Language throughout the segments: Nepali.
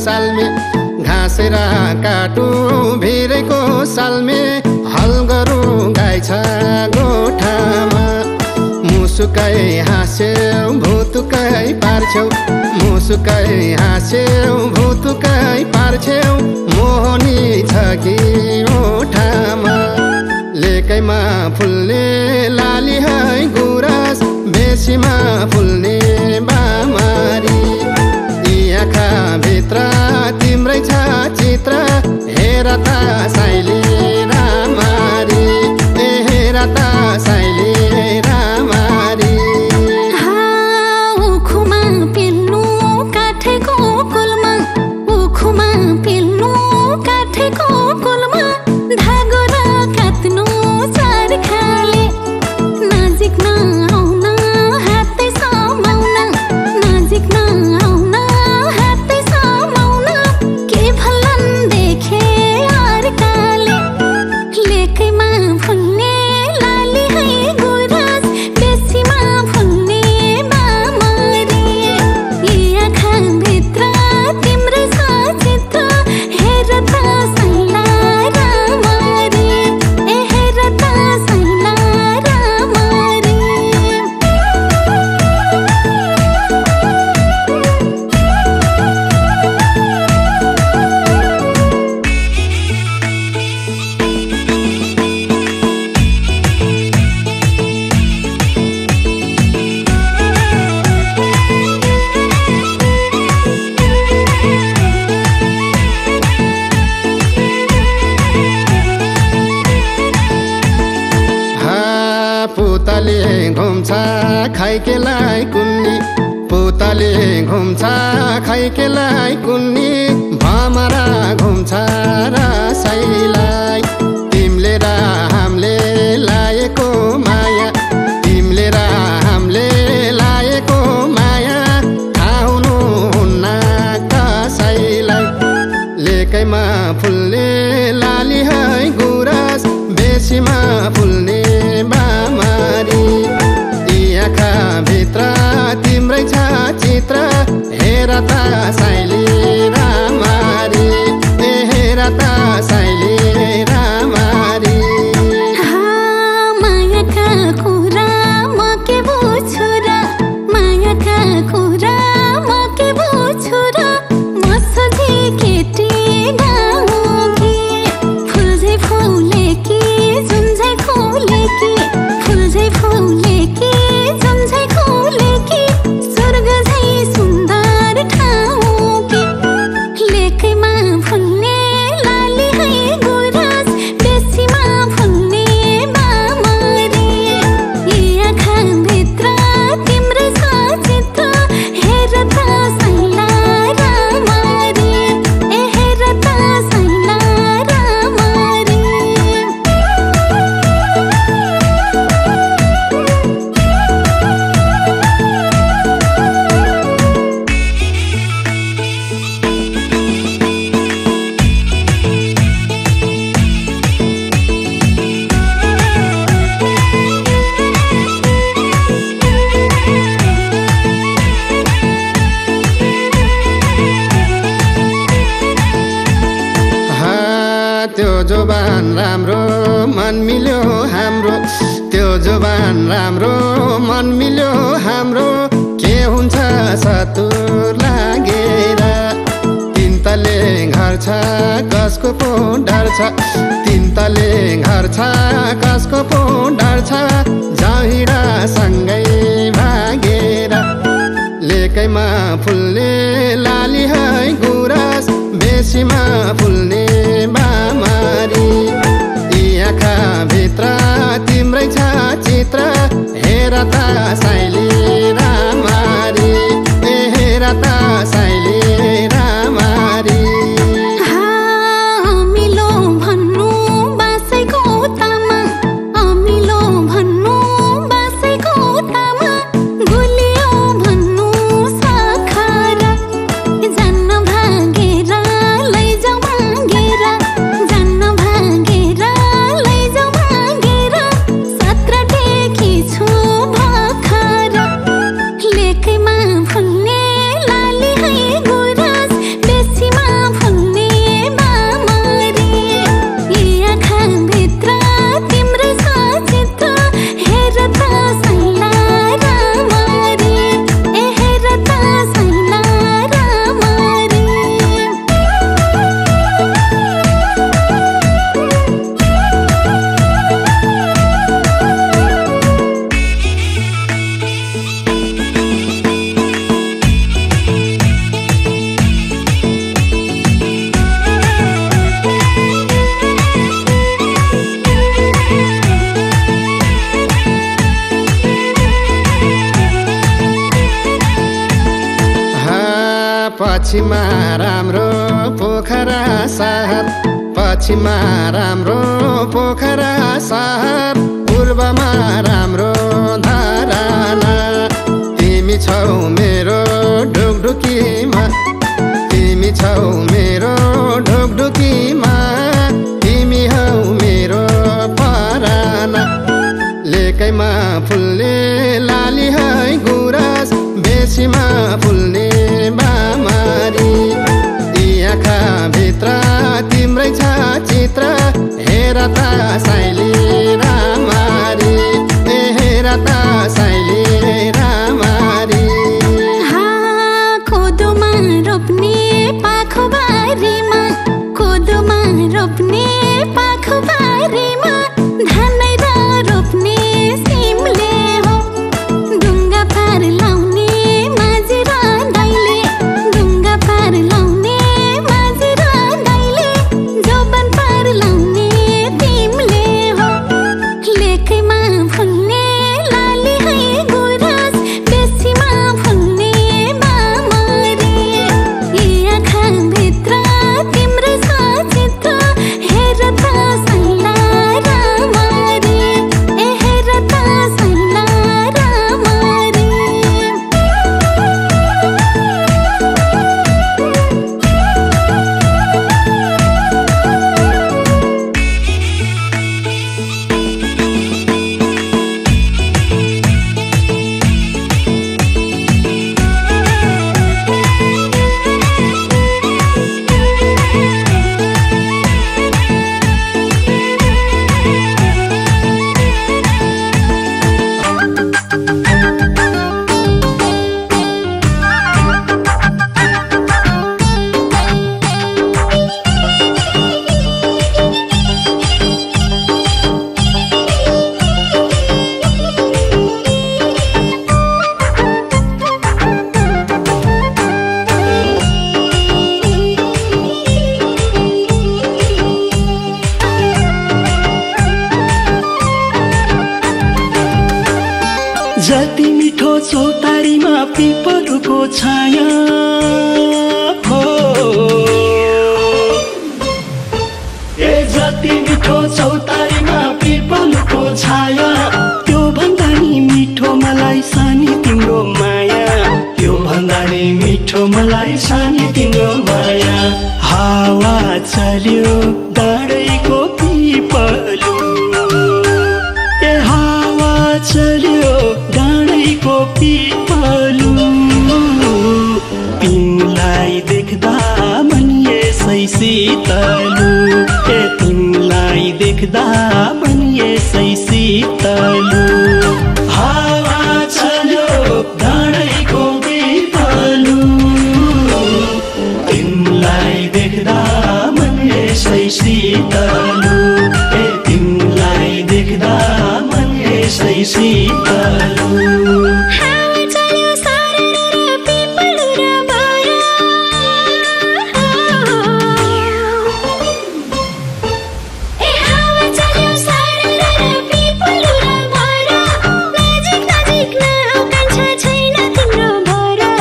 सालमे घाँसेर काटु भिरेको सालमे हल गरौँ गाई छ गोठामा मुसुकै हाँस्यौ भुतुकै पार्छौ मुसुकै हाँस्यौ भुतुकै पार्छौ मोहनी छ कि ओठामा लेकैमा फुल्ने लाली है गुराँस बेसीमा फुल्ने बामारी यी आँखा भित्र तिम्रै छ चित्र हेर त साइली रामारी ए हेर त साइली रामारी उखुमा पिल्नु काठेको कुलमा उखुमा पिल्नु काठेको कुलमा धागो र काट्नु चार खाले नजिक नआउन हातै समाउन नजिक नआउन हातै समाउन के भलन देखे अर्काले लेकैमा फुल्ने लाली है गुराँस बेसीमा फुल्ने बामरी यी आँखा भित्र तिम्रै छ चित्र हेर त सैला रामरी ए हेर त सैला रामरी पुतले घुम्छ खाइकेलाई कुन्नी पुतले घुम्छ खाइकेलाई कुन्नी भमरा घुम्छ रसैलाई तिमीले र हामीले लाएको माया तिमीले र हामीले लाएको माया थाहा हुन्न कसैलाई लेकैमा फुल्ने लाली है गुराँस बेसीमा फुल्ने बामारी यी आँखा भित्र तिम्रै छ चित्र हेर त साइली रामारी ए हेर त साइली रामारी मायाका कुरा म के बुझ्छु र मायाका कुरा म के बुझ्छु र म सोझी केटी गाउँकी फुल झै फुले कि जुन झै खोले कि फुल झै फुले कि जुन झै खोले कि स्वर्ग झै सुन्दर ठाउँ कि लेकैमा फुल्ने लाली है गुराँस बेसीमा फुल्ने बामरी यी आँखा भित्र तिम्रै छ चित्र हेर त सैला रामरी ए हेर त सैला रामरी त्यो जुबान राम्रो मन मिल्यो हाम्रो त्यो जुबान राम्रो मन मिल्यो हाम्रो के हुन्छ सतुर लागेर तिन तले घर छ कसको पो डर छ तिन तले घर छ कसको पो डर छ जाहिरा सँगै भागेर लेकैमा फुल्ने लाली है गुराँस बेसीमा फुल्ने बामारी यी आँखा भित्र तिम्रै छ चित्र हेर त साइली रामारी ए हेर त साइली रामारी अमिलो भन्नु बासैको तामा अमिलो भन्नु बासैको तामा गुलियो भन्नु सखर जान्न भागेर लैजाऊ भागेर जान्न भागेर लैजाऊ भागेर सत्र टेकी छु भखर पश्चिममा राम्रो पोखरा सहर पश्चिममा राम्रो पोखरा सहर पूर्वमा राम्रो धराना तिमी छौ मेरो ढुकढुकीमा तिमी छौ मेरो ढुकढुकीमा तिमी हौ मेरो पराना लेकैमा फुल्ने लाली है गुराँस बेसीमा फुल्ने बामारी यी आँखा भित्र तिम्रै छ चित्र हेर त साइली रामारी हेर त साइली रामारी कोदोमा रोप्ने पाखो बारीमा कोदोमा रोप्ने पाखो बारीमा धानै र रोप्ने सिमले हो ढुङ्गा पार लाउने माझी र दाइले ढुङ्गा पार लाउने माझी र दाइले जोबन पार लाउने तिमीले हो लेकैमा फुल्ने लाली है गुराँस बेसीमा फुल्ने बामरी यी आँखा भित्र तिम्रै छ चित्र हेर त सैला रामारी हेर त सैला रामारी जति मिठो चौतारीमा पिपलको छाया हो ए जति मिठो चौतारीमा पिपलको छाया त्यो भन्दा नि मिठो मलाई सानी तिम्रो माया त्यो भन्दा नि मिठो मलाई सानी तिम्रो माया हावा चल्यो डाँडैको पिपलु ए हावा चल्यो डाँडैको पिपलु तिमीलाई देख्दा मन यसै शीतलु ए तिमीलाई देख्दा मन यसै शीतलु हावा चल्यो डाँडैको पिपलु तिमीलाई देख्दा मन यसै शीतलु ए तिमीलाई देख्दा मन यसै शीतलु हावा चल्यो सरर पिपलु र बारा ए हावा चल्यो सरर पिपलु र बारा नजिक नजिक न आकांक्षा छैन तिम्रो भरा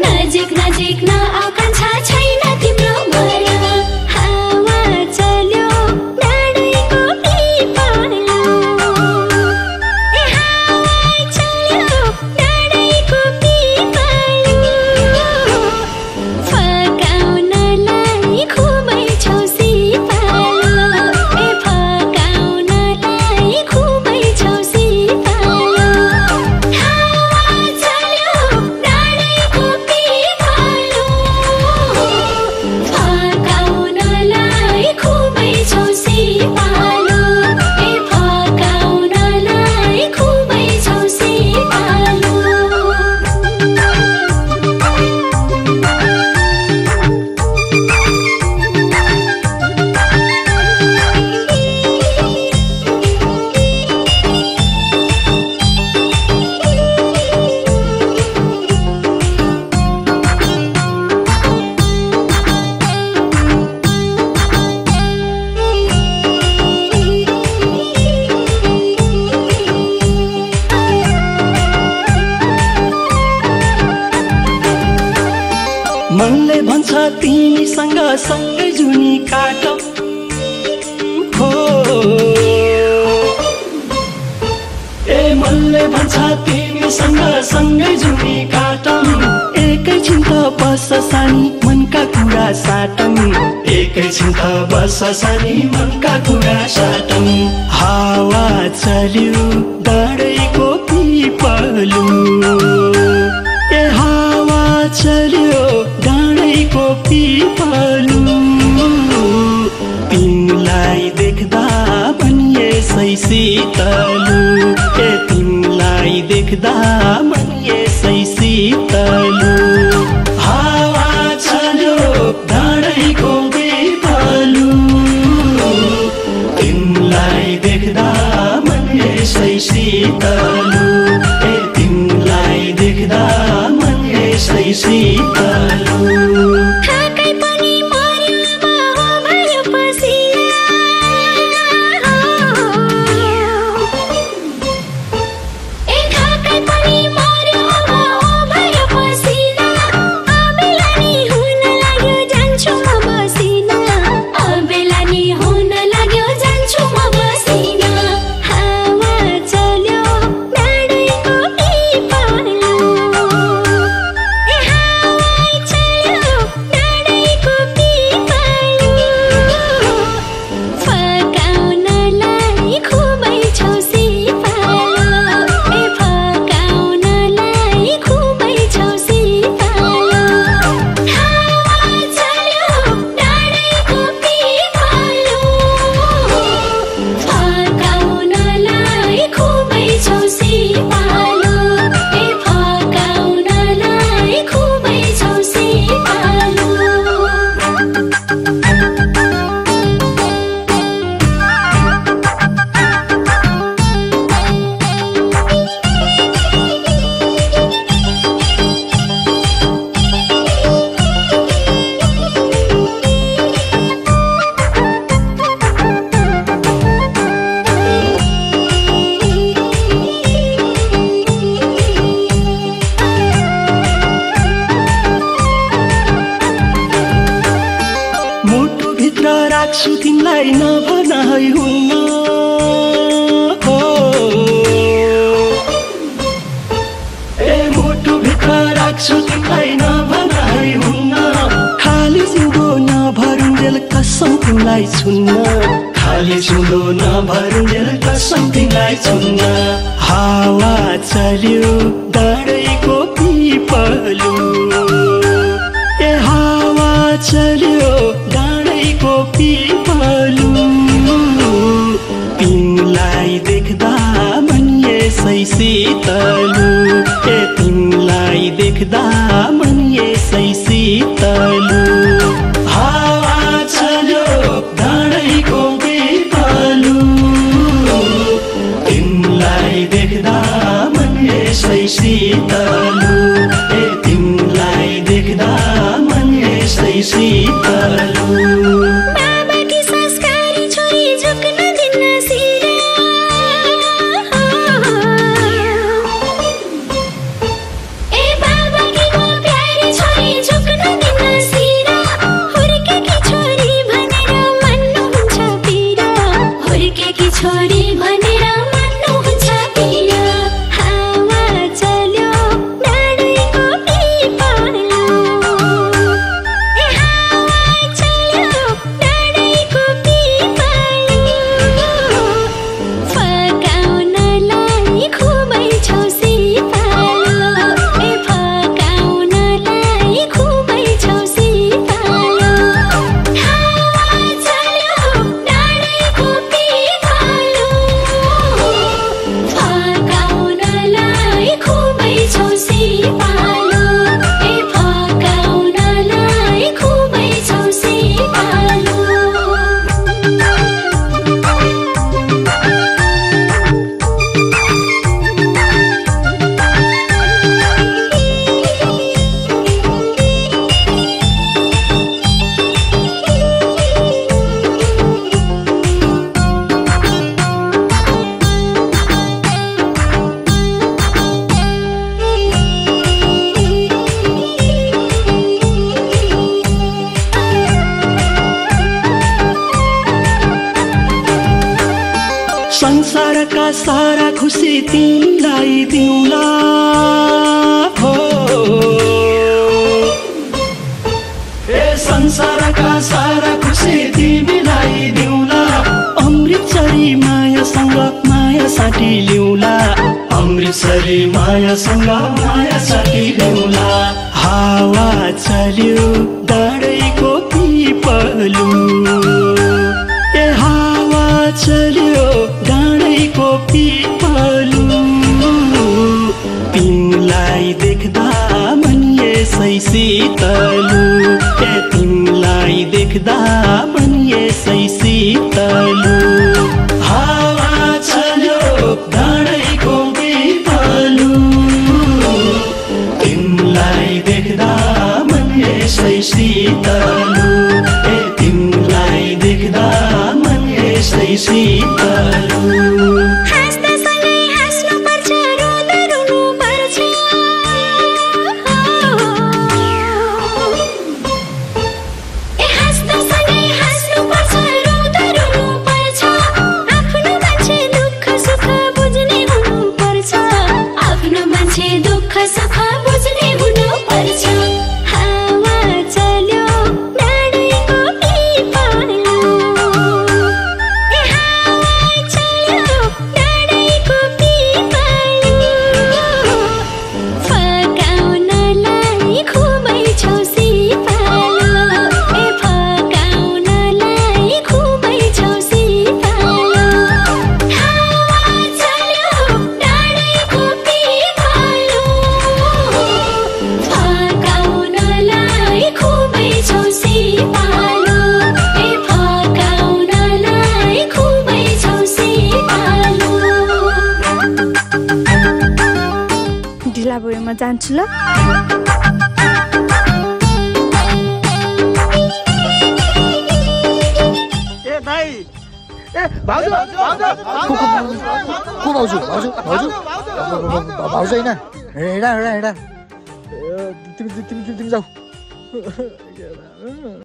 नजिक नजिक न आकांक्षा छैन तिम्रो भरा हावा चल्यो डाँडैको पिपलु ए हावा चल्यो भन्छ तिमीसँग सँगै जुनी काटौँ हो ए मनले भन्छ तिमीसँग सँगै जुनी काटौँ एकैछिन त बस सानी मनका कुरा साटौँ एकैछिन त बस सानी मनका कुरा साटौँ हावा चल्यो डाँडैको पिपलु ए हावा चल्यो डाँडैको पिपलु तिमीलाई देख्दा पनि यसै शीतलु ए तिमीलाई देख्दा पनि यसै शीतलु हावा चल्यो डाँडैको पिपलु तिमीलाई देख्दा पनि यसै शीतलु ए तिमीलाई देख्दा पनि यसै शीतलु थाकै पनि मर्यो अब हो भयो पसिना ए थाकै पनि मर्यो अब हो भयो पसिना अबेला नि हुन लाग्यो जान्छु म बसिना अबेला नि हुन लाग्यो जान्छु म बसिना हावा चल्यो डाँडैको पिपलु ए हावा चल्यो डाँडैको पिपलु फकाउनलाई खुबै छौ सिपालु ए फकाउनलाई खुबै छौ सिपालु हावा चल्यो डाँडैको पिपलु फकाउनलाई खुबै छौ सिपालु ए फकाउनलाई खुबै छौ सिपालु मुटु भित्र राख्छु तिमीलाई नभनाइ हुन्न हो ए मुटु भित्र राख्छु तिमीलाई नभनाइ हुन्न खाली जिउँदो नभरुन्जेल कसम तिमीलाई छुन्न खाली जिउँदो नभरुन्जेल कसम तिमीलाई छुन्न हावा चल्यो डाँडैको पिपलु ए हावा चल्यो डाँडैको पिपलु तिमीलाई देख्दा पनि यसै शीतलु ए तिमीलाई देख्दा पनि यसै शीतलु हावा चल्यो डाँडैको पिपलु तिमीलाई देख्दा पनि यसै शीतलु ए तिमीलाई देख्दा पनि यसै शीतलु बाबाकी संस्कारी छोरी झुक्न दिन्न सिरा ए बाबाकी म प्यारी छोरी झुक्न दिन्न सिरा हुर्केकी छोरी भनेर मान्नुहुन्छ पिरा हुर्केकी छोरी भनेर मान्नुहुन्छ पिरा हावा चल्यो डाँडैको पिपलु ए हावा चल्यो डाँडैको पिपलु फकाउनलाई खुबै छौ सिपालु ए फकाउनलाई खुबै छौ सिपालु हावा चल्यो डाँडैको पिपलु संसारका सारा खुसी तिमीलाई दिउँला हो संसारका सारा खुसी तिमीलाई दिउँला अमृतसरी मायासँग माया साटी ल्याउला अमृतसरी मायासँग माया साटी ल्याउला हावा चल्यो डाँडैको पिपलु हावा चल्यो डाँडैको पिपलु तिमीलाई देख्दा मन यसै शीतलु तिमीलाई देख्दा मन यसै शीतलु हावा चल्यो डाँडैको पिपलु तिमीलाई देख्दा मन यसै शीतलु तिमीलाई देख्दा मन यसै शीतलु हाँस्दासँगै हाँस्नुपर्छ रुँदा रुनुपर्छ हाँस्दासँगै हाँस्नुपर्छ रुँदा रुनुपर्छ आफ्नो मान्छे दुःख सुख बुझ्ने हुनुपर्छ आफ्नो मान्छे दुःख सुख बुझ्ने हुनुपर्छ हावा चल्यो डाँडैको पिपलु हावा चल्यो डाँडैको पिपलु फकाउनलाई खुबै छौ सिपालु फकाउनलाई खुबै छौ सिपालु हावा चल्यो डाँडैको पिपलु फकाउनलाई खुबै छौ सिपालु फकाउनलाई खुबै छौ सिपालु ढिला भयो म जान्छु ल भाउजू होइन हिँडा तिमी जाऊ